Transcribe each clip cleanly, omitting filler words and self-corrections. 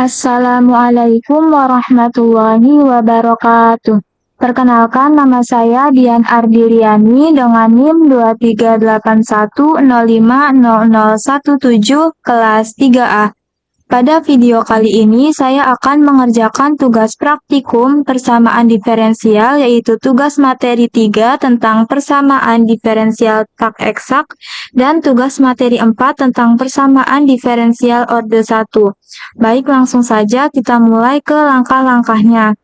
Assalamualaikum warahmatullahi wabarakatuh. Perkenalkan, nama saya Dian Ardiliani dengan NIM 2381050017 kelas 3A. Pada video kali ini, saya akan mengerjakan tugas praktikum persamaan diferensial, yaitu tugas materi 3 tentang persamaan diferensial tak eksak, dan tugas materi 4 tentang persamaan diferensial orde 1. Baik, langsung saja kita mulai ke langkah-langkahnya.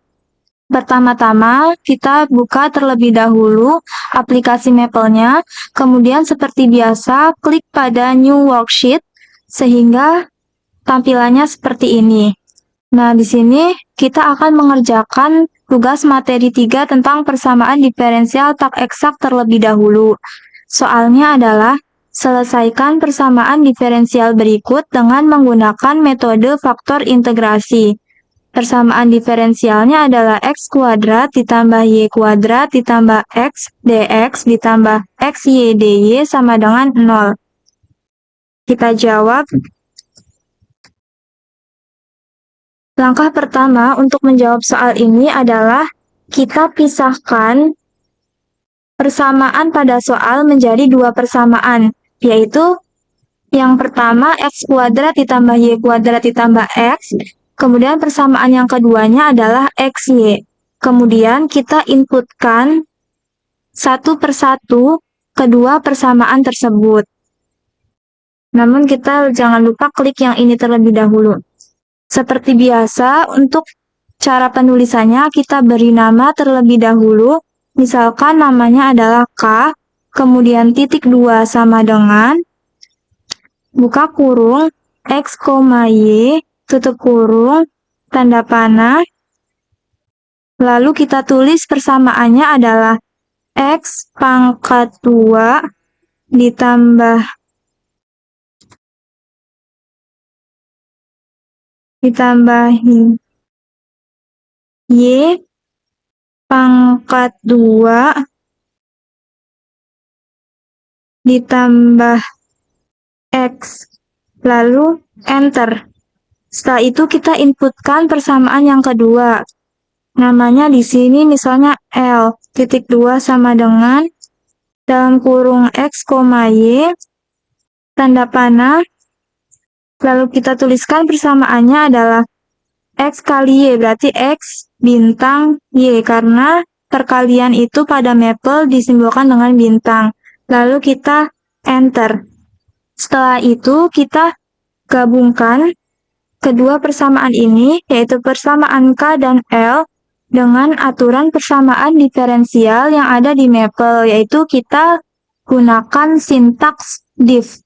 Pertama-tama, kita buka terlebih dahulu aplikasi Maple-nya, kemudian seperti biasa, klik pada New Worksheet, sehingga tampilannya seperti ini. Nah, di sini kita akan mengerjakan tugas materi 3 tentang persamaan diferensial tak eksak terlebih dahulu. Soalnya adalah, selesaikan persamaan diferensial berikut dengan menggunakan metode faktor integrasi. Persamaan diferensialnya adalah x kuadrat ditambah y kuadrat ditambah x dx ditambah x y dy sama dengan 0. Kita jawab. Langkah pertama untuk menjawab soal ini adalah kita pisahkan persamaan pada soal menjadi dua persamaan, yaitu yang pertama x kuadrat ditambah y kuadrat ditambah x, kemudian persamaan yang keduanya adalah xy. Kemudian kita inputkan satu persatu kedua persamaan tersebut. Namun kita jangan lupa klik yang ini terlebih dahulu. Seperti biasa, untuk cara penulisannya kita beri nama terlebih dahulu. Misalkan namanya adalah K, kemudian titik 2 sama dengan buka kurung X, Y, tutup kurung, tanda panah. Lalu kita tulis persamaannya adalah X pangkat 2 ditambah Y pangkat 2 ditambah X. Lalu enter. Setelah itu kita inputkan persamaan yang kedua. Namanya di sini misalnya L, titik 2 sama dengan dalam kurung X, Y, tanda panah. Lalu kita tuliskan persamaannya adalah X kali Y, berarti X bintang Y, karena perkalian itu pada Maple disimbolkan dengan bintang. Lalu kita enter. Setelah itu kita gabungkan kedua persamaan ini, yaitu persamaan K dan L, dengan aturan persamaan diferensial yang ada di Maple, yaitu kita gunakan sintaks diff.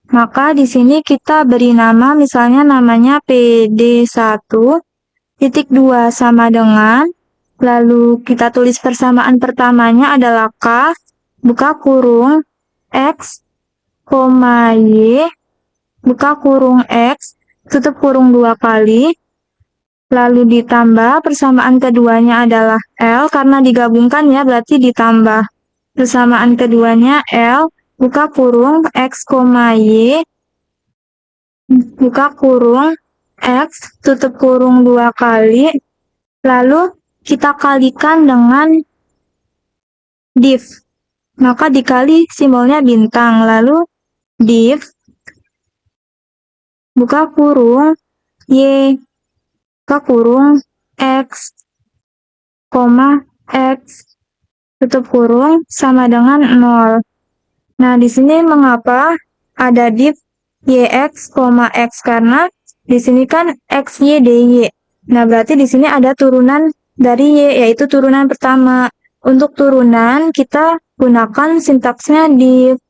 Maka di sini kita beri nama, misalnya namanya PD1, titik 2 sama dengan, lalu kita tulis persamaan pertamanya adalah K, buka kurung, X, Y, buka kurung X, tutup kurung 2 kali, lalu ditambah persamaan keduanya adalah L, karena digabungkan ya, berarti ditambah. Persamaan keduanya L, buka kurung X, Y, buka kurung X, tutup kurung 2 kali, lalu kita kalikan dengan diff. Maka dikali simbolnya bintang, lalu diff, buka kurung Y, buka kurung X, X, tutup kurung sama dengan 0. Nah, di sini mengapa ada diff YX, X? Karena di sini kan XY, DY. Nah, berarti di sini ada turunan dari Y, yaitu turunan pertama. Untuk turunan, kita gunakan sintaksnya diff.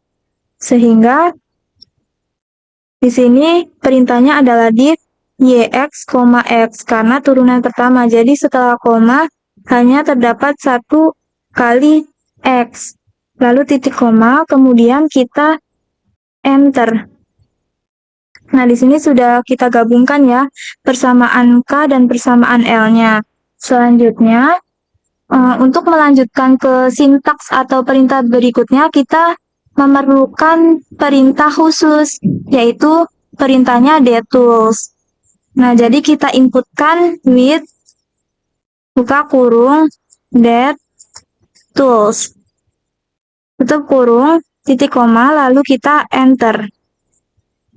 Sehingga di sini perintahnya adalah diff YX, X, karena turunan pertama. Jadi setelah koma, hanya terdapat satu kali X. Lalu titik koma, kemudian kita enter. Nah, di sini sudah kita gabungkan ya, persamaan K dan persamaan L-nya. Selanjutnya, untuk melanjutkan ke sintaks atau perintah berikutnya, kita memerlukan perintah khusus, yaitu perintahnya detools. Nah, jadi kita inputkan with, buka kurung, that tools, tutup kurung, titik koma, lalu kita enter.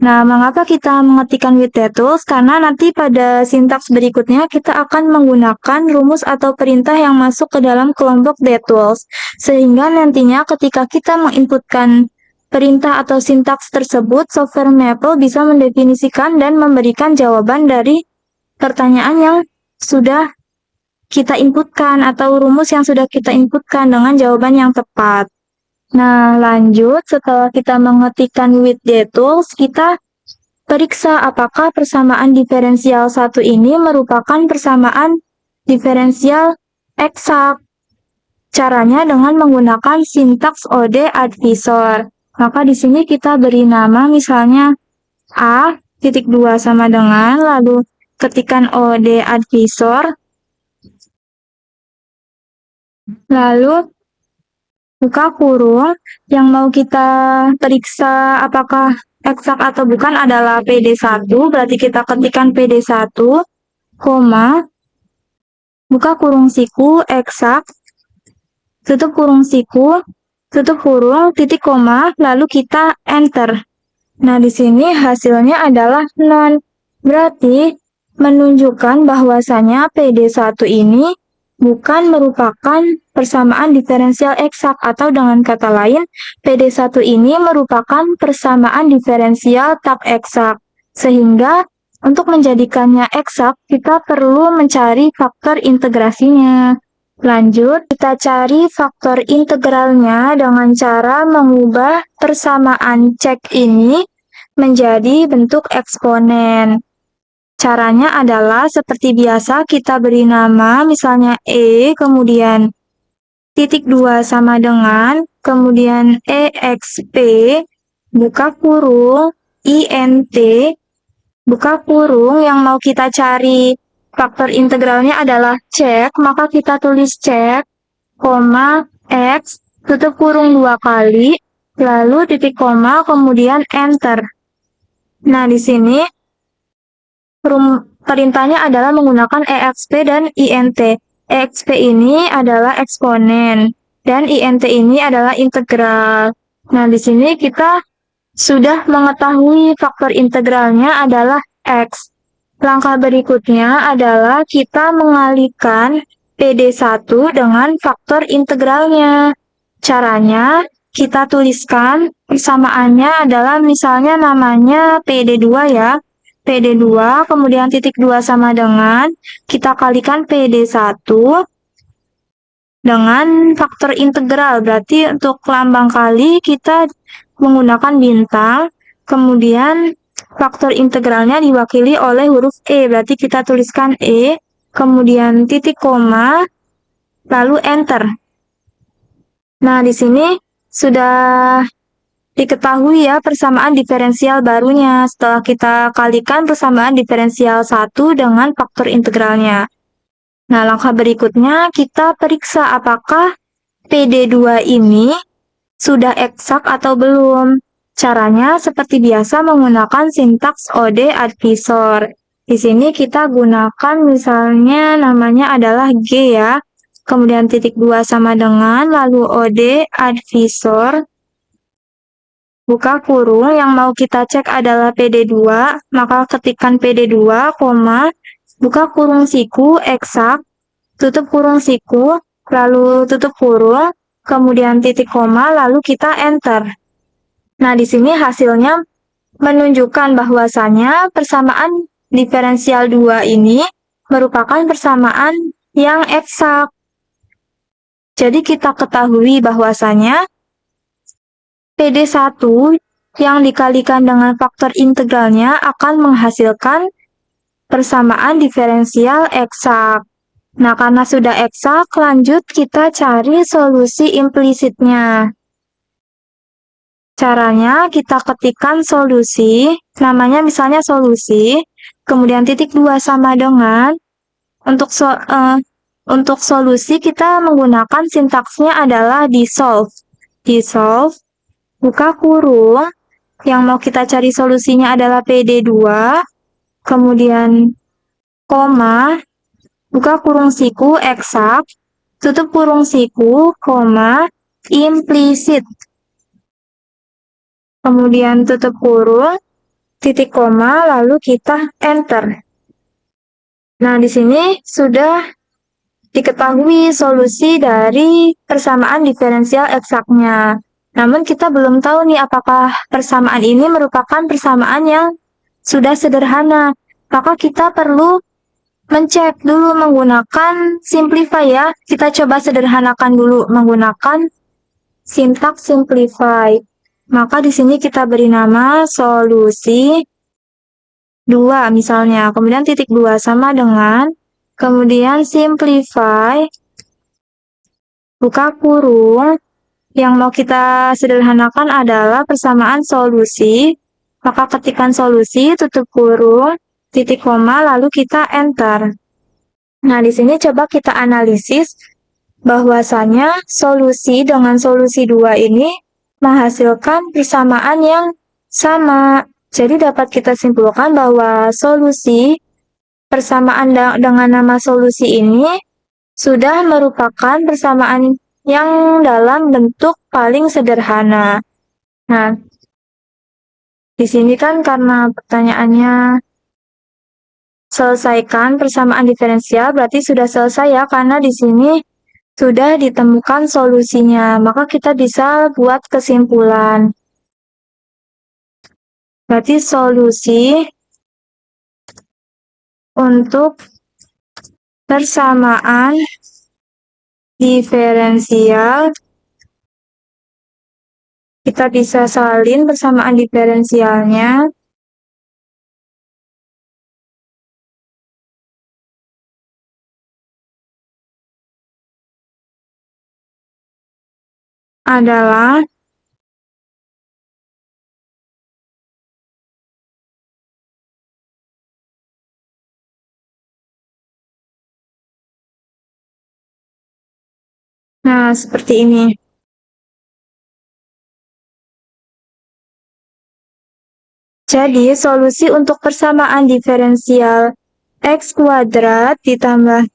Nah, mengapa kita mengetikkan with that tools? Karena nanti pada sintaks berikutnya kita akan menggunakan rumus atau perintah yang masuk ke dalam kelompok that tools. Sehingga nantinya ketika kita menginputkan perintah atau sintaks tersebut, software Maple bisa mendefinisikan dan memberikan jawaban dari pertanyaan yang sudah kita inputkan atau rumus yang sudah kita inputkan dengan jawaban yang tepat. Nah, lanjut setelah kita mengetikkan with the tools, kita periksa apakah persamaan diferensial satu ini merupakan persamaan diferensial eksak. Caranya dengan menggunakan sintaks OD advisor. Maka di sini kita beri nama misalnya A.2 sama dengan, lalu ketikan OD advisor, lalu buka kurung, yang mau kita periksa apakah eksak atau bukan adalah PD1, berarti kita ketikkan PD1, koma, buka kurung siku, eksak, tutup kurung siku, tutup kurung, titik koma, lalu kita enter. Nah, di sini hasilnya adalah none. Berarti menunjukkan bahwasanya PD1 ini bukan merupakan persamaan diferensial eksak, atau dengan kata lain, PD1 ini merupakan persamaan diferensial tak eksak. Sehingga untuk menjadikannya eksak, kita perlu mencari faktor integrasinya. Lanjut, kita cari faktor integralnya dengan cara mengubah persamaan cek ini menjadi bentuk eksponen. Caranya adalah seperti biasa, kita beri nama misalnya E, kemudian titik 2 sama dengan, kemudian EXP, buka kurung, INT, buka kurung, yang mau kita cari faktor integralnya adalah cek, maka kita tulis cek, koma, X, tutup kurung 2 kali, lalu titik koma, kemudian enter. Nah, di sini perintahnya adalah menggunakan EXP dan INT. EXP ini adalah eksponen, dan INT ini adalah integral. Nah, di sini kita sudah mengetahui faktor integralnya adalah X. Langkah berikutnya adalah kita mengalihkan PD1 dengan faktor integralnya. Caranya, kita tuliskan persamaannya adalah misalnya namanya PD2 ya. PD2, kemudian titik 2 sama dengan, kita kalikan PD1 dengan faktor integral. Berarti untuk lambang kali kita menggunakan bintang, kemudian faktor integralnya diwakili oleh huruf E. Berarti kita tuliskan E, kemudian titik koma, lalu enter. Nah, di sini sudah diketahui ya persamaan diferensial barunya setelah kita kalikan persamaan diferensial 1 dengan faktor integralnya. Nah, langkah berikutnya kita periksa apakah PD2 ini sudah eksak atau belum. Caranya seperti biasa menggunakan sintaks OD advisor. Di sini kita gunakan misalnya namanya adalah G ya. Kemudian titik 2 sama dengan, lalu OD advisor, buka kurung, yang mau kita cek adalah PD2, maka ketikkan PD2, buka kurung siku, eksak, tutup kurung siku, lalu tutup kurung, kemudian titik koma, lalu kita enter. Nah, di sini hasilnya menunjukkan bahwasanya persamaan diferensial 2 ini merupakan persamaan yang eksak. Jadi kita ketahui bahwasanya PD1 yang dikalikan dengan faktor integralnya akan menghasilkan persamaan diferensial eksak. Nah, karena sudah eksak, lanjut kita cari solusi implisitnya. Caranya kita ketikkan solusi, namanya misalnya solusi, kemudian titik 2 sama dengan, untuk solusi kita menggunakan sintaksnya adalah dissolve. Dissolve, buka kurung, yang mau kita cari solusinya adalah PD2, kemudian koma, buka kurung siku eksak, tutup kurung siku, koma, implisit. Kemudian tutup kurung, titik koma, lalu kita enter. Nah, di sini sudah diketahui solusi dari persamaan diferensial eksaknya. Namun kita belum tahu nih apakah persamaan ini merupakan persamaan yang sudah sederhana. Maka kita perlu mencek dulu menggunakan simplify ya. Kita coba sederhanakan dulu menggunakan sintaks simplify. Maka di sini kita beri nama solusi 2 misalnya. Kemudian titik 2 sama dengan, kemudian simplify, buka kurung. Yang mau kita sederhanakan adalah persamaan solusi. Maka ketikkan solusi, tutup kurung, titik koma, lalu kita enter. Nah, di sini coba kita analisis bahwasanya solusi dengan solusi 2 ini menghasilkan persamaan yang sama. Jadi dapat kita simpulkan bahwa solusi persamaan dengan nama solusi ini sudah merupakan persamaan yang dalam bentuk paling sederhana. Nah, di sini kan karena pertanyaannya selesaikan persamaan diferensial, berarti sudah selesai ya, karena di sini sudah ditemukan solusinya. Maka kita bisa buat kesimpulan. Berarti solusi untuk persamaan diferensial, kita bisa salin persamaan diferensialnya adalah seperti ini. Jadi, solusi untuk persamaan diferensial x kuadrat ditambah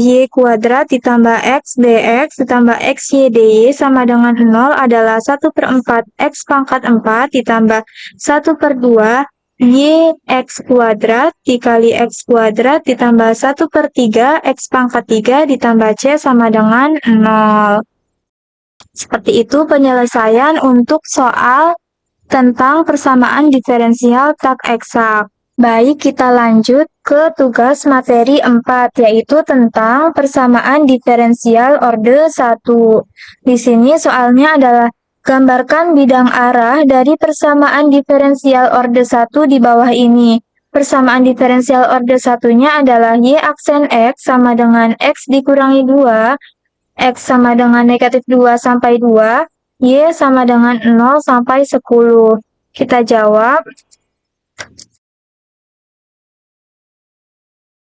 y kuadrat ditambah x dx ditambah x y dy sama dengan 0 adalah 1/4 x pangkat 4 ditambah 1/2 y x kuadrat dikali x kuadrat ditambah 1/3 x pangkat 3 ditambah c sama dengan 0. Seperti itu penyelesaian untuk soal tentang persamaan diferensial tak eksak. Baik, kita lanjut ke tugas materi 4, yaitu tentang persamaan diferensial orde 1. Di sini soalnya adalah gambarkan bidang arah dari persamaan diferensial orde 1 di bawah ini. Persamaan diferensial orde 1-nya adalah y aksen x sama dengan x dikurangi 2, x sama dengan negatif 2 sampai 2, y sama dengan 0 sampai 10. Kita jawab.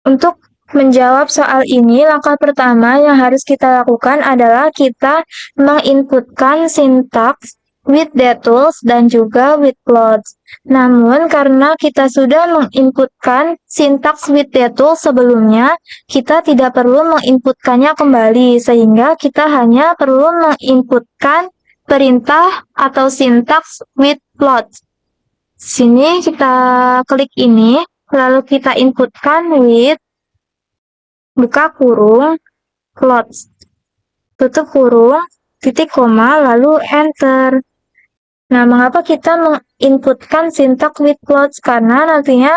Untuk menjawab soal ini, langkah pertama yang harus kita lakukan adalah kita menginputkan sintaks with details dan juga with plots. Namun, karena kita sudah menginputkan sintaks with details sebelumnya, kita tidak perlu menginputkannya kembali, sehingga kita hanya perlu menginputkan perintah atau sintaks with plots. Sini kita klik ini, lalu kita inputkan with, buka kurung, plots, tutup kurung, titik koma, lalu enter. Nah, mengapa kita menginputkan sintaks with plots? Karena nantinya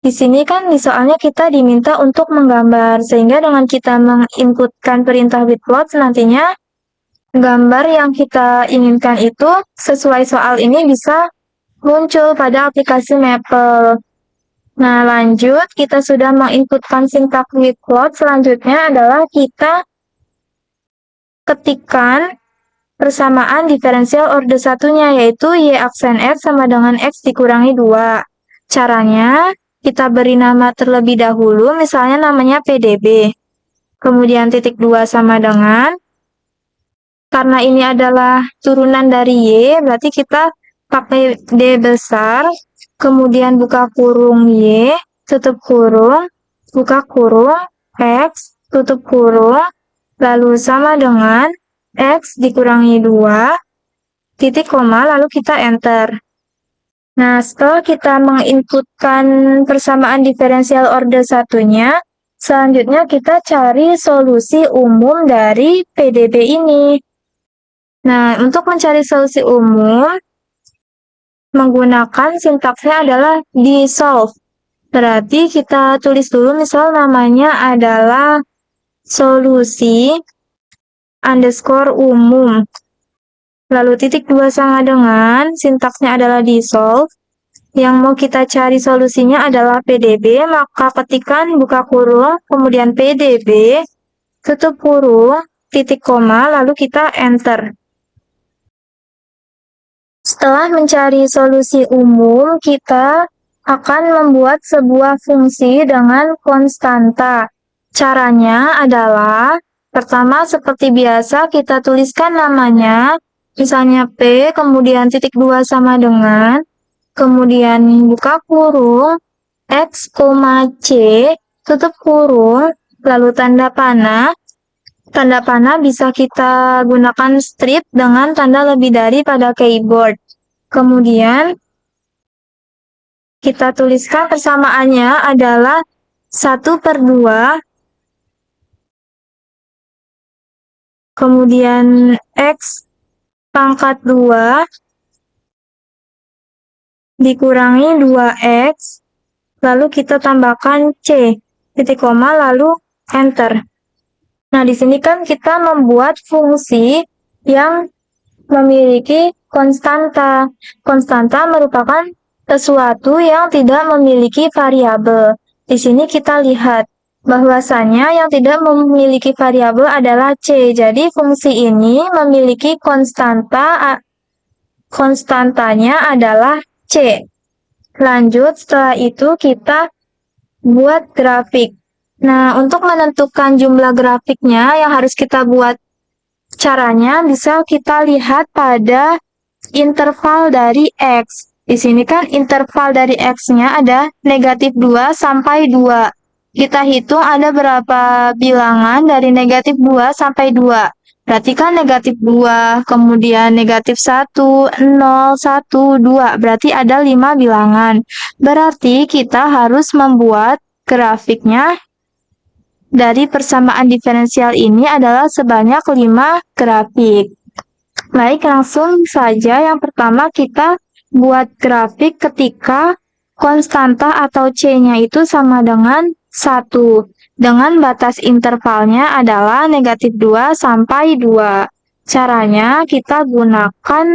di sini kan di soalnya kita diminta untuk menggambar, sehingga dengan kita menginputkan perintah with plots nantinya gambar yang kita inginkan itu sesuai soal ini bisa muncul pada aplikasi Maple. Nah, lanjut, kita sudah menginputkan sintaks with plot. Selanjutnya adalah kita ketikkan persamaan diferensial orde 1-nya, yaitu y aksen x sama dengan x dikurangi 2. Caranya, kita beri nama terlebih dahulu, misalnya namanya PDB. Kemudian titik 2 sama dengan, karena ini adalah turunan dari y, berarti kita pakai D besar, kemudian buka kurung Y, tutup kurung, buka kurung, X, tutup kurung, lalu sama dengan X dikurangi 2, titik koma, lalu kita enter. Nah, setelah kita menginputkan persamaan diferensial order satunya, selanjutnya kita cari solusi umum dari PDB ini. Nah, untuk mencari solusi umum, menggunakan sintaksnya adalah dissolve. Berarti kita tulis dulu misal namanya adalah solusi underscore umum. Lalu titik 2 sama dengan sintaksnya adalah dissolve. Yang mau kita cari solusinya adalah PDB, maka ketikkan buka kurung, kemudian PDB, tutup kurung, titik koma, lalu kita enter. Setelah mencari solusi umum, kita akan membuat sebuah fungsi dengan konstanta. Caranya adalah, pertama seperti biasa kita tuliskan namanya, misalnya P, kemudian titik 2 sama dengan, kemudian buka kurung, X, C, tutup kurung, lalu tanda panah. Tanda panah bisa kita gunakan strip dengan tanda lebih dari pada keyboard. Kemudian, kita tuliskan persamaannya adalah 1/2, kemudian X pangkat 2, dikurangi 2X, lalu kita tambahkan C, titik koma, lalu enter. Nah, di sini kan kita membuat fungsi yang memiliki konstanta. Konstanta merupakan sesuatu yang tidak memiliki variabel. Di sini kita lihat bahwasanya yang tidak memiliki variabel adalah C. Jadi fungsi ini memiliki konstantanya adalah C. Lanjut, setelah itu kita buat grafik. Nah, untuk menentukan jumlah grafiknya yang harus kita buat caranya bisa kita lihat pada interval dari X. Di sini kan interval dari X-nya ada negatif 2 sampai 2. Kita hitung ada berapa bilangan dari negatif 2 sampai 2. Berarti kan negatif 2, kemudian negatif 1, 0, 1, 2. Berarti ada 5 bilangan. Berarti kita harus membuat grafiknya dari persamaan diferensial ini adalah sebanyak 5 grafik. Baik, langsung saja yang pertama kita buat grafik ketika konstanta atau C-nya itu sama dengan 1. Dengan batas intervalnya adalah negatif 2 sampai 2. Caranya kita gunakan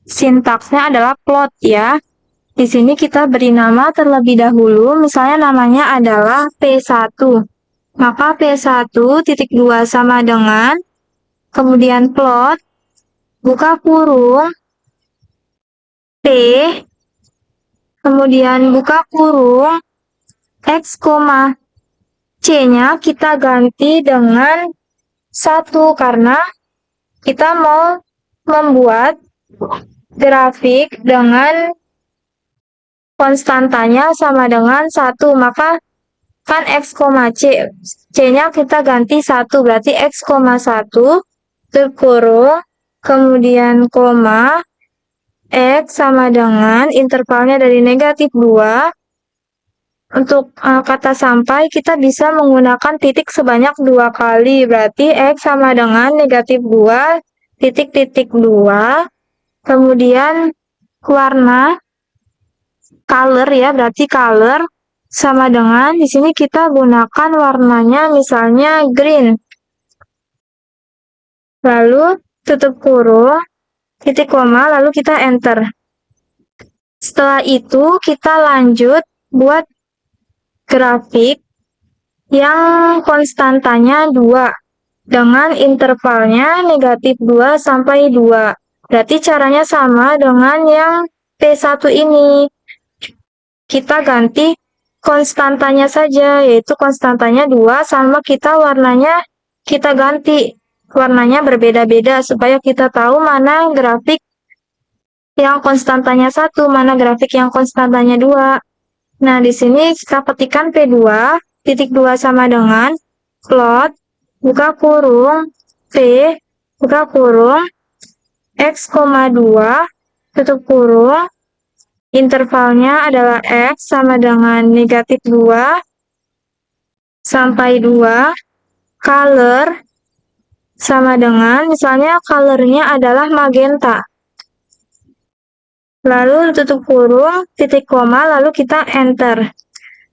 sintaksnya adalah plot ya. Di sini kita beri nama terlebih dahulu, misalnya namanya adalah P1. Maka P1 titik 2 sama dengan, kemudian plot, buka kurung, P, kemudian buka kurung, X, C-nya kita ganti dengan 1 karena kita mau membuat grafik dengan konstantanya sama dengan 1, maka kan X, C. C-nya kita ganti 1, berarti X, 1, terkurung, kemudian koma, X sama dengan intervalnya dari negatif 2. Untuk kata sampai, kita bisa menggunakan titik sebanyak 2 kali, berarti X sama dengan negatif 2, titik-titik 2, kemudian warna, color ya, berarti color, sama dengan di sini kita gunakan warnanya misalnya green. Lalu tutup kurung, titik koma, lalu kita enter. Setelah itu kita lanjut buat grafik yang konstantanya 2 dengan intervalnya negatif 2 sampai 2. Berarti caranya sama dengan yang P1 ini. Kita ganti konstantanya saja, yaitu konstantanya 2, sama kita warnanya kita ganti. Warnanya berbeda-beda supaya kita tahu mana grafik yang konstantanya 1, mana grafik yang konstantanya 2. Nah, di sini kita ketikkan P2, titik 2 sama dengan plot, buka kurung, P, buka kurung, X, 2, tutup kurung, intervalnya adalah X sama dengan negatif 2 sampai 2, color sama dengan, misalnya colornya adalah magenta. Lalu tutup kurung, titik koma, lalu kita enter.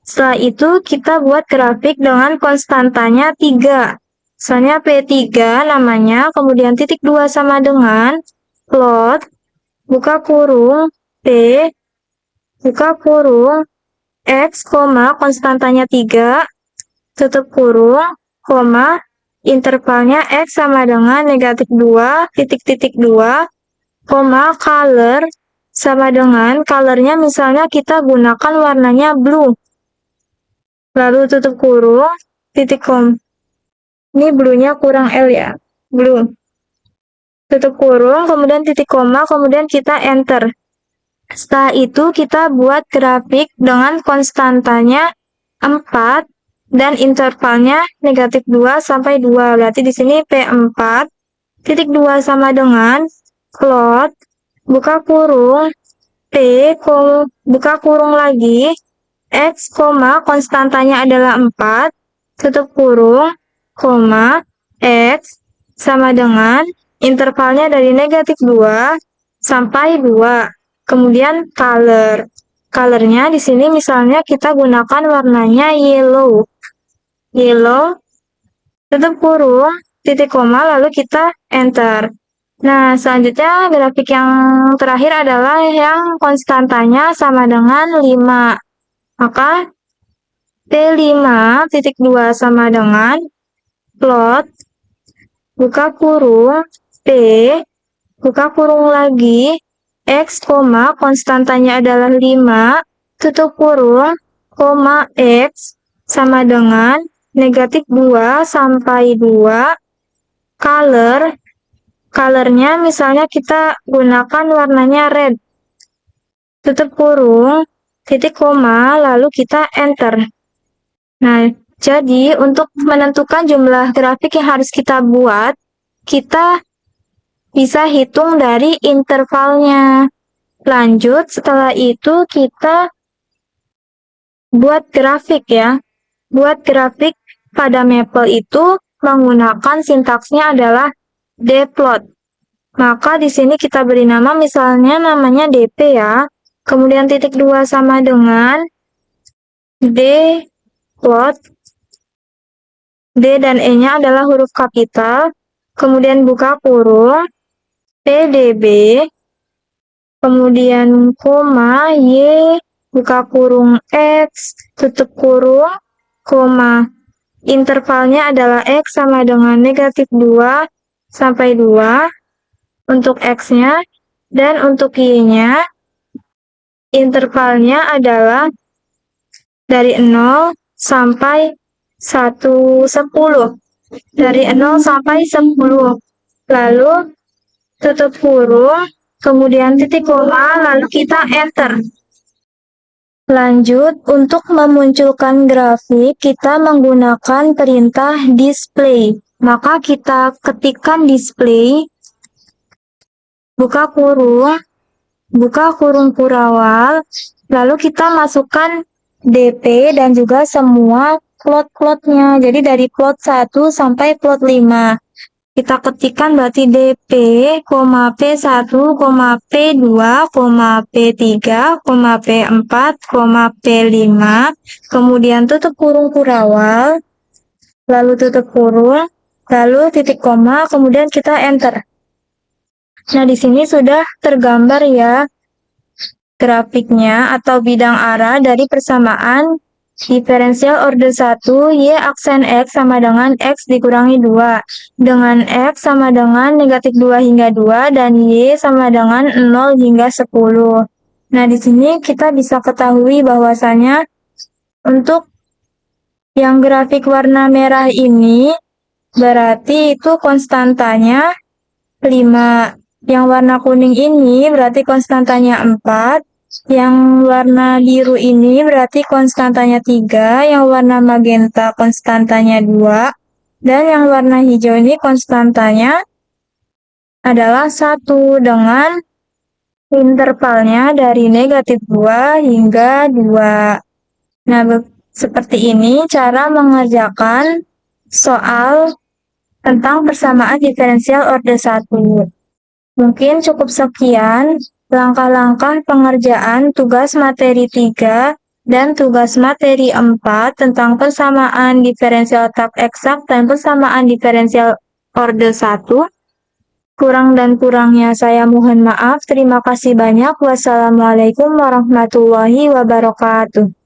Setelah itu kita buat grafik dengan konstantanya 3. Misalnya P3 namanya, kemudian titik 2 sama dengan plot, buka kurung, P, buka kurung, X, konstantanya 3, tutup kurung, koma, intervalnya X sama dengan negatif 2, titik-titik 2, koma, color, sama dengan colornya misalnya kita gunakan warnanya blue. Lalu tutup kurung, titik kom. Ini blue-nya kurang L ya, blue. Tutup kurung, kemudian titik koma, kemudian kita enter. Setelah itu kita buat grafik dengan konstantanya 4 dan intervalnya negatif 2 sampai 2. Berarti di sini P4, titik 2 sama dengan plot, buka kurung, P, buka kurung lagi, X, konstantanya adalah 4, tutup kurung, koma, X, sama dengan, intervalnya dari negatif 2 sampai 2. Kemudian color. Colornya di sini misalnya kita gunakan warnanya yellow. Yellow, tutup kurung, titik koma, lalu kita enter. Nah, selanjutnya grafik yang terakhir adalah yang konstantanya sama dengan 5. Maka P5 titik 2 sama dengan plot, buka kurung, P, buka kurung lagi, X, konstantanya adalah 5, tutup kurung, koma, X, sama dengan negatif 2 sampai 2, color, colornya misalnya kita gunakan warnanya red, tutup kurung, titik koma, lalu kita enter. Nah, jadi untuk menentukan jumlah grafik yang harus kita buat, kita bisa hitung dari intervalnya. Lanjut, setelah itu kita buat grafik ya. Buat grafik pada Maple itu menggunakan sintaksnya adalah dplot. Maka di sini kita beri nama misalnya namanya DP ya. Kemudian titik 2 sama dengan dplot. D dan E-nya adalah huruf kapital. Kemudian buka kurung, PDB. Kemudian koma, Y, buka kurung X, tutup kurung, koma. Intervalnya adalah X sama dengan negatif 2 sampai 2 untuk X-nya. Dan untuk Y-nya, intervalnya adalah dari 0 sampai 10. Dari 0 sampai 10. Lalu tutup kurung, kemudian titik koma, lalu kita enter. Lanjut, untuk memunculkan grafik, kita menggunakan perintah display. Maka kita ketikkan display, buka kurung kurawal, lalu kita masukkan DP dan juga semua plot-plotnya. Jadi dari plot 1 sampai plot 5. Kita ketikkan berarti DP, P1, P2, P3, P4, P5, kemudian tutup kurung kurawal, lalu tutup kurung, lalu titik koma, kemudian kita enter. Nah, di sini sudah tergambar ya grafiknya atau bidang arah dari persamaan diferensial order 1, Y aksen X sama dengan X dikurangi 2. Dengan X sama dengan negatif 2 hingga 2 dan Y sama dengan 0 hingga 10. Nah, di sini kita bisa ketahui bahwasanya untuk yang grafik warna merah ini berarti itu konstantanya 5. Yang warna kuning ini berarti konstantanya 4. Yang warna biru ini berarti konstantanya 3. Yang warna magenta konstantanya 2. Dan yang warna hijau ini konstantanya adalah 1 dengan intervalnya dari -2 hingga 2. Nah, seperti ini cara mengerjakan soal tentang persamaan diferensial orde 1. Mungkin cukup sekian langkah-langkah pengerjaan tugas materi 3 dan tugas materi 4 tentang persamaan diferensial tahap eksak dan persamaan diferensial orde 1. Kurang dan kurangnya saya mohon maaf. Terima kasih banyak. Wassalamualaikum warahmatullahi wabarakatuh.